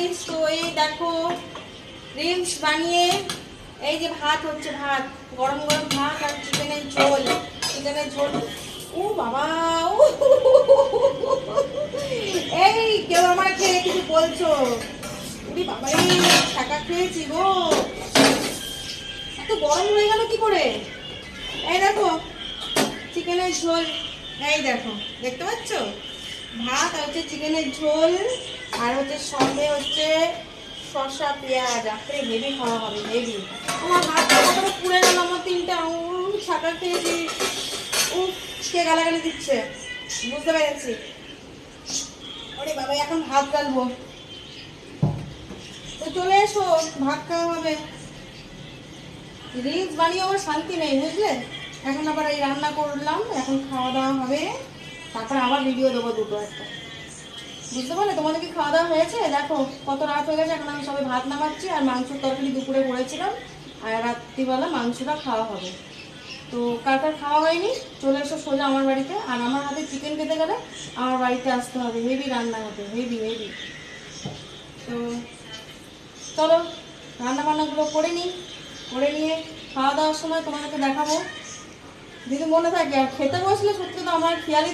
Guys, তো এই দেখো রিলস বানিয়ে এই যে ভাত হচ্ছে, ভাত গরম গরম ভাত আর চিকেনের ঝোল। ও বাবা, এই কেউ আমার খেয়ে কিছু বলছো? উনি বাবা, এই টাকা খেয়েছি গো, এত গরম হয়ে গেল কি করে? এই দেখো চিকেনের ঝোল, এই দেখো দেখতে পাচ্ছ, ভাত আর হচ্ছে চিকেনের ঝোল, আর হচ্ছে সঙ্গে হচ্ছে শসা পেঁয়াজ। আপনি হেভি খাওয়া হবে, হেভি। আমার হাতটা কতটা পুড়ে গেল, আমার 3টা আঙুল ছাকা খেয়েছি। কে গালাগালি দিচ্ছে বুঝতে পেরেছি। ওরে বাবা, এখন ভাত গালবো, তো চলে এসো, ভাত খাওয়া হবে। রিলস বানিয়ে আমার শান্তি নেই বুঝলে। এখন আবার এই রান্না করলাম, এখন খাওয়া দাওয়া হবে, তারপরে আবার ভিডিও দেবো দুটো একটা, বুঝতে পারলে? তোমাদের কি খাওয়া দাওয়া হয়েছে? দেখো কত রাত হয়ে গেছে, এখন আমি সবাই ভাত নামাচ্ছি, আর মাংসের তরকারি দুপুরে করেছিলাম, আর রাত্রিবেলা মাংসটা খাওয়া হবে। তো কার খাওয়া হয়নি চলে এসো সোজা আমার বাড়িতে, আর আমার হাতে চিকেন খেতে গেলে আমার বাড়িতে আসতে হবে, হেভি রান্না হবে, হেভি হেভি। তো চলো রান্না বান্নাগুলো করে নিই, করে নিয়ে খাওয়া দাওয়ার সময় তোমাদেরকে দেখাবো যদি মনে থাকে। আর খেতে বসলে সত্যি তো আমার খেয়ালই